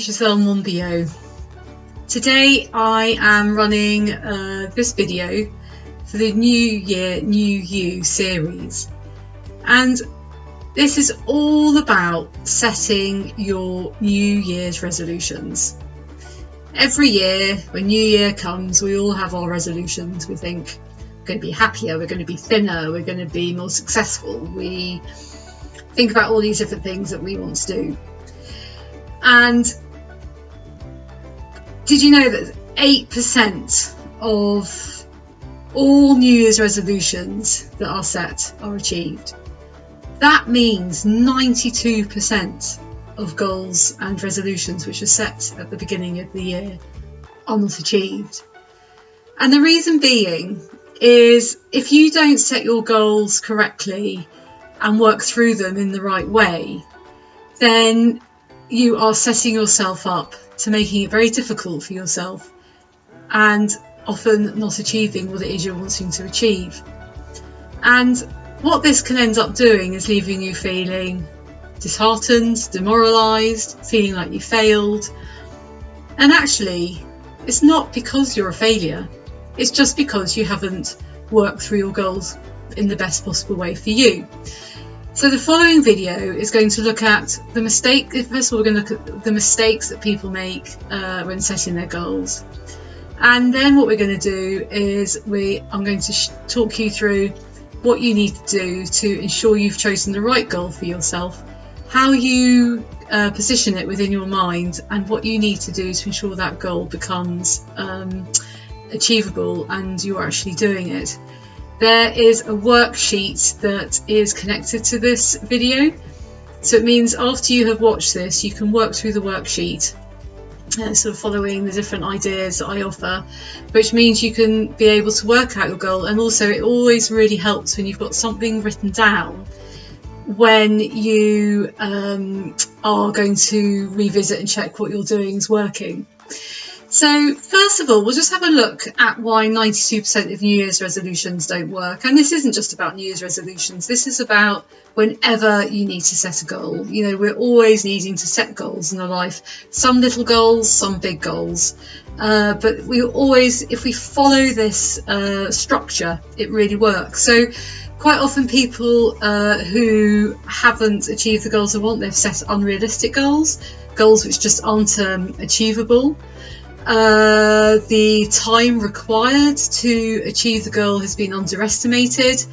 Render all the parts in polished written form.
Giselle Monbiot. Today I am running this video for the New Year, New You series, and this is all about setting your New Year's resolutions. Every year when New Year comes, we all have our resolutions. We think we're going to be happier, we're going to be thinner, we're going to be more successful. We think about all these different things that we want to do. And did you know that 8% of all New Year's resolutions that are set are achieved? That means 92% of goals and resolutions which are set at the beginning of the year are not achieved. And the reason being is if you don't set your goals correctly and work through them in the right way, then you are setting yourself up to making it very difficult for yourself and often not achieving what it is you're wanting to achieve. And what this can end up doing is leaving you feeling disheartened, demoralised, feeling like you failed. And actually, it's not because you're a failure, it's just because you haven't worked through your goals in the best possible way for you. So the following video is going to look at the mistake. First of all, we're going to look at the mistakes that people make when setting their goals. And then what we're going to do is I'm going to talk you through what you need to do to ensure you've chosen the right goal for yourself, how you position it within your mind, and what you need to do to ensure that goal becomes achievable and you're actually doing it. There is a worksheet that is connected to this video, so it means after you have watched this you can work through the worksheet, sort of following the different ideas that I offer, which means you can be able to work out your goal. And also it always really helps when you've got something written down when you are going to revisit and check what you're doing is working. So first of all, we'll just have a look at why 92% of New Year's resolutions don't work. And this isn't just about New Year's resolutions. This is about whenever you need to set a goal. You know, we're always needing to set goals in our life. Some little goals, some big goals. But we always, if we follow this structure, it really works. So quite often people who haven't achieved the goals they want, they've set unrealistic goals which just aren't achievable. The time required to achieve the goal has been underestimated.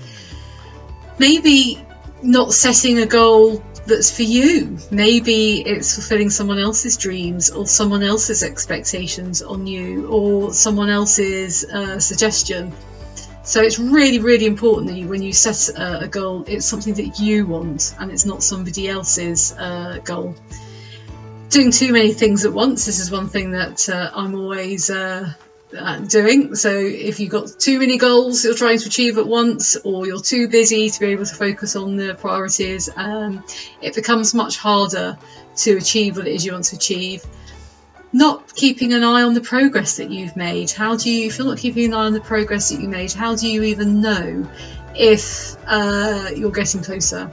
Maybe not setting a goal that's for you. Maybe it's fulfilling someone else's dreams or someone else's expectations on you or someone else's suggestion. So it's really, really important that when you set a goal, it's something that you want and it's not somebody else's goal. Doing too many things at once, this is one thing that I'm always doing. So if you've got too many goals you're trying to achieve at once, or you're too busy to be able to focus on the priorities, it becomes much harder to achieve what it is you want to achieve. Not keeping an eye on the progress that you've made. If you're not keeping an eye on the progress that you made, how do you even know if you're getting closer?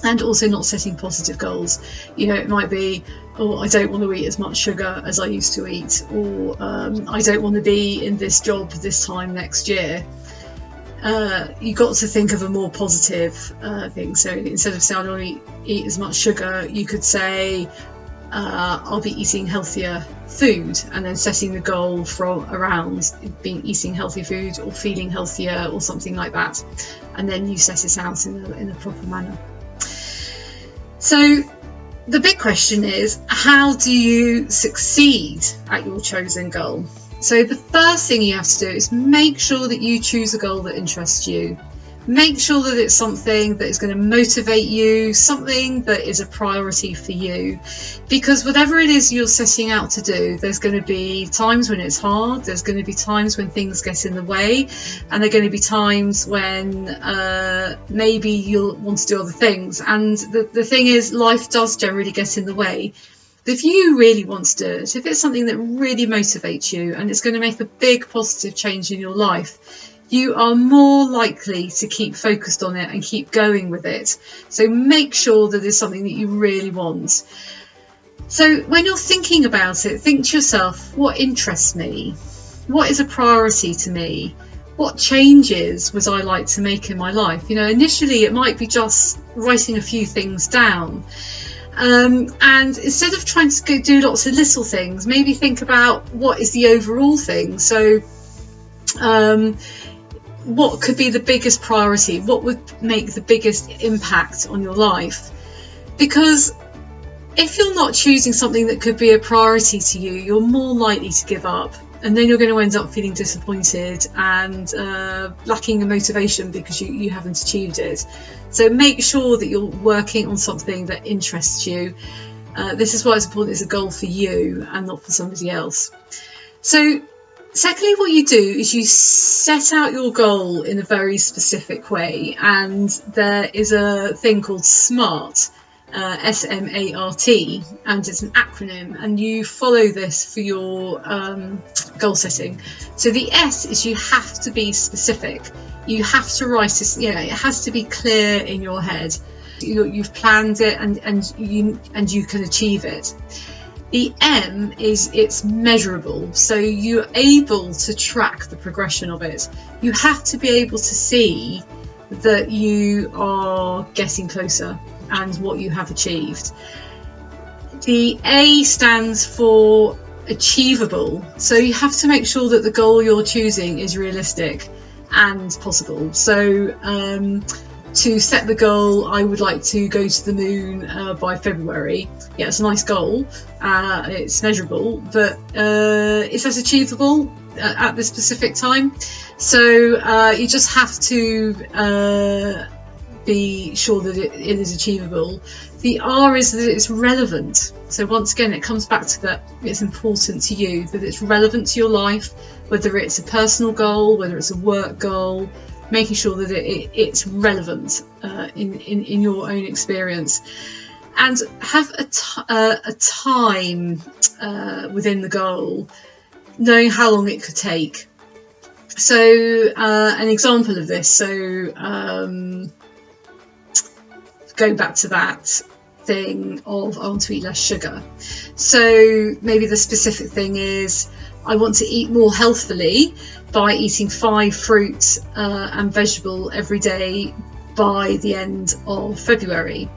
And also not setting positive goals. You know, it might be, oh, I don't want to eat as much sugar as I used to eat, or I don't want to be in this job this time next year. You've got to think of a more positive thing. So instead of saying I don't want to eat as much sugar, you could say I'll be eating healthier food, and then setting the goal from around eating healthy food or feeling healthier or something like that, and then you set it out in a proper manner. So the big question is, how do you succeed at your chosen goal? So the first thing you have to do is make sure that you choose a goal that interests you. Make sure that it's something that is going to motivate you, something that is a priority for you. Because whatever it is you're setting out to do, there's going to be times when it's hard, there's going to be times when things get in the way, and there are going to be times when maybe you'll want to do other things. And the thing is, life does generally get in the way. But if you really want to do it, if it's something that really motivates you and it's going to make a big positive change in your life, you are more likely to keep focused on it and keep going with it. So make sure that it's something that you really want. So when you're thinking about it, think to yourself, what interests me? What is a priority to me? What changes would I like to make in my life? You know, initially it might be just writing a few things down. And instead of trying to do lots of little things, maybe think about what is the overall thing. So what could be the biggest priority? What would make the biggest impact on your life? Because if you're not choosing something that could be a priority to you, you're more likely to give up. And then you're going to end up feeling disappointed and lacking in motivation because you haven't achieved it. So make sure that you're working on something that interests you. This is why it's important it's a goal for you and not for somebody else. So secondly, what you do is you set out your goal in a very specific way. And there is a thing called SMART. SMART, and it's an acronym, and you follow this for your goal setting. So the S is you have to be specific. You have to write this, it has to be clear in your head. You've planned it and you can achieve it. The M is it's measurable, so you're able to track the progression of it. You have to be able to see that you are getting closer and what you have achieved. The A stands for achievable, so you have to make sure that the goal you're choosing is realistic and possible. So to set the goal, I would like to go to the moon by February. Yeah, it's a nice goal, it's measurable, but is that achievable at this specific time? So you just have to be sure that it is achievable. The R is that it's relevant. So once again, it comes back to that it's important to you, that it's relevant to your life, whether it's a personal goal, whether it's a work goal, making sure that it's relevant in your own experience. And have a time within the goal, knowing how long it could take. So an example of this, going back to that thing of I want to eat less sugar. So maybe the specific thing is I want to eat more healthily by eating 5 fruits and vegetable every day by the end of February.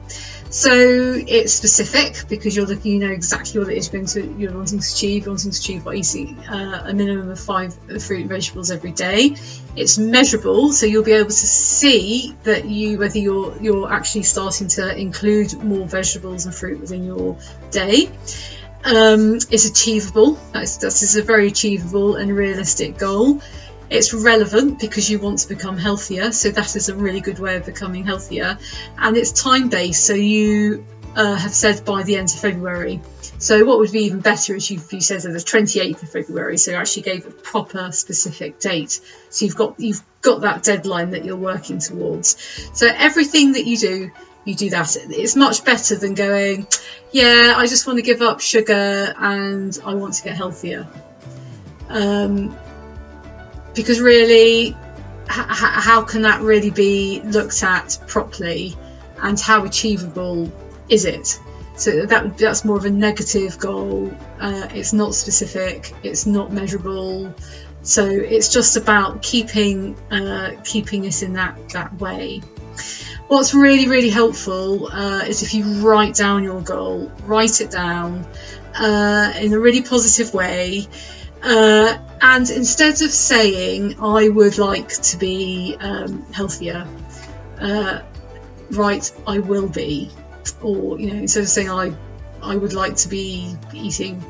So it's specific because you're looking, you know exactly what it is you're wanting to achieve. You're wanting to achieve by eating a minimum of 5 fruit and vegetables every day. It's measurable, so you'll be able to see that whether you're actually starting to include more vegetables and fruit within your day. It's achievable. That is a very achievable and realistic goal. It's relevant because you want to become healthier, so that is a really good way of becoming healthier. And it's time-based, so you have said by the end of February. So what would be even better is you said the 28th of February, so you actually gave a proper specific date. So you've got that deadline that you're working towards. So everything that you do that. It's much better than going, yeah, I just want to give up sugar and I want to get healthier. Because really, how can that really be looked at properly, and how achievable is it? So that's more of a negative goal. It's not specific, it's not measurable. So it's just about keeping it in that way. What's really, really helpful is if you write down your goal, write it down in a really positive way. And instead of saying, I would like to be healthier, write, I will be. Or, instead of saying, I would like to be eating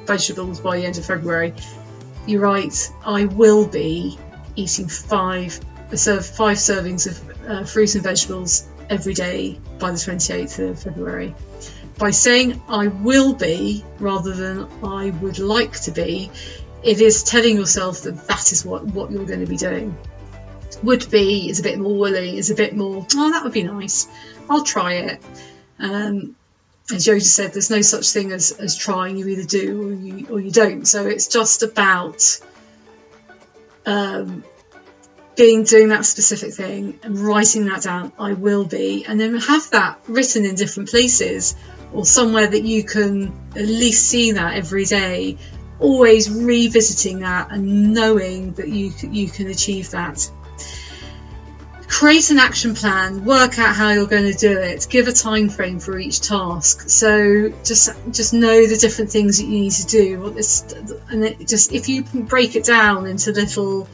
vegetables by the end of February, you write, I will be eating 5 servings of fruit and vegetables every day by the 28th of February. By saying I will be rather than I would like to be, it is telling yourself that is what you're going to be doing. Would be is a bit more willing, is a bit more, oh, that would be nice, I'll try it. As Joe just said, there's no such thing as trying. You either do or you don't. So it's just about doing that specific thing and writing that down, I will be, and then have that written in different places or somewhere that you can at least see that every day, always revisiting that and knowing that you can achieve that. Create an action plan, work out how you're going to do it, give a time frame for each task. So just know the different things that you need to do, and if you can break it down into little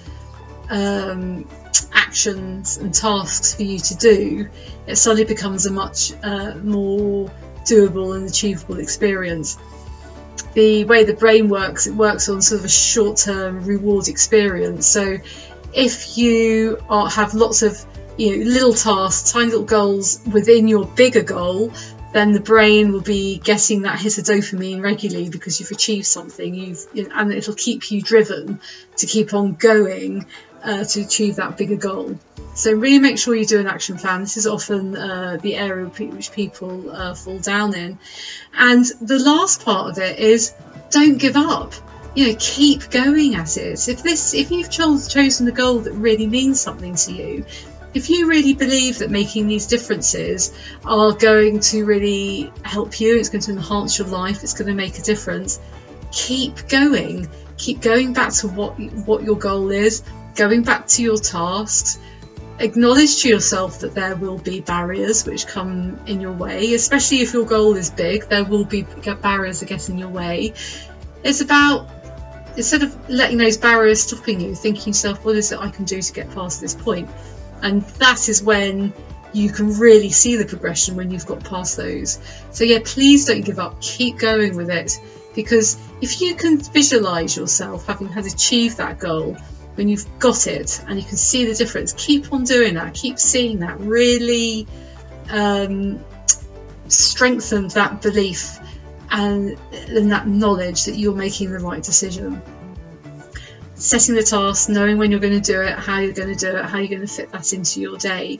actions and tasks for you to do, it suddenly becomes a much more doable and achievable experience. The way the brain works, it works on sort of a short-term reward experience. So if you have lots of little tasks, tiny little goals within your bigger goal, then the brain will be getting that hit of dopamine regularly because you've achieved something, and it'll keep you driven to keep on going to achieve that bigger goal. So really make sure you do an action plan. This is often the area which people fall down in. And the last part of it is, don't give up. Keep going at it. If you've chosen a goal that really means something to you, if you really believe that making these differences are going to really help you, it's going to enhance your life, it's going to make a difference, keep going. Keep going back to what your goal is, going back to your tasks. Acknowledge to yourself that there will be barriers which come in your way, especially if your goal is big. There will be barriers that get in your way. It's about, instead of letting those barriers stopping you, thinking to yourself, what is it I can do to get past this point? And that is when you can really see the progression, when you've got past those. So please don't give up. Keep going with it, because if you can visualize yourself having had achieved that goal, when you've got it and you can see the difference, keep on doing that. Keep seeing that. Really strengthen that belief and that knowledge that you're making the right decision. Setting the task, knowing when you're going to do it, how you're going to do it, how you're going to fit that into your day.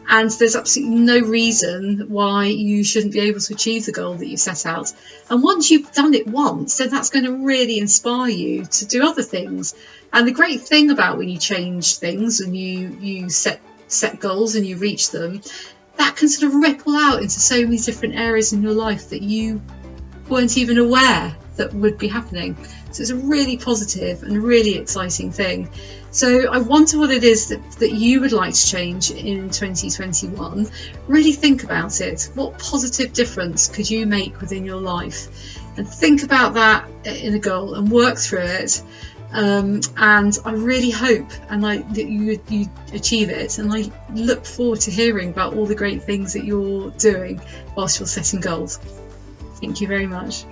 And there's absolutely no reason why you shouldn't be able to achieve the goal that you set out. And once you've done it once, then that's going to really inspire you to do other things. And the great thing about when you change things and you set goals and you reach them, that can sort of ripple out into so many different areas in your life that you weren't even aware that would be happening. So it's a really positive and really exciting thing. So I wonder what it is that you would like to change in 2021. Really think about it. What positive difference could you make within your life? And think about that in a goal and work through it. And I really hope that you achieve it. And I look forward to hearing about all the great things that you're doing whilst you're setting goals. Thank you very much.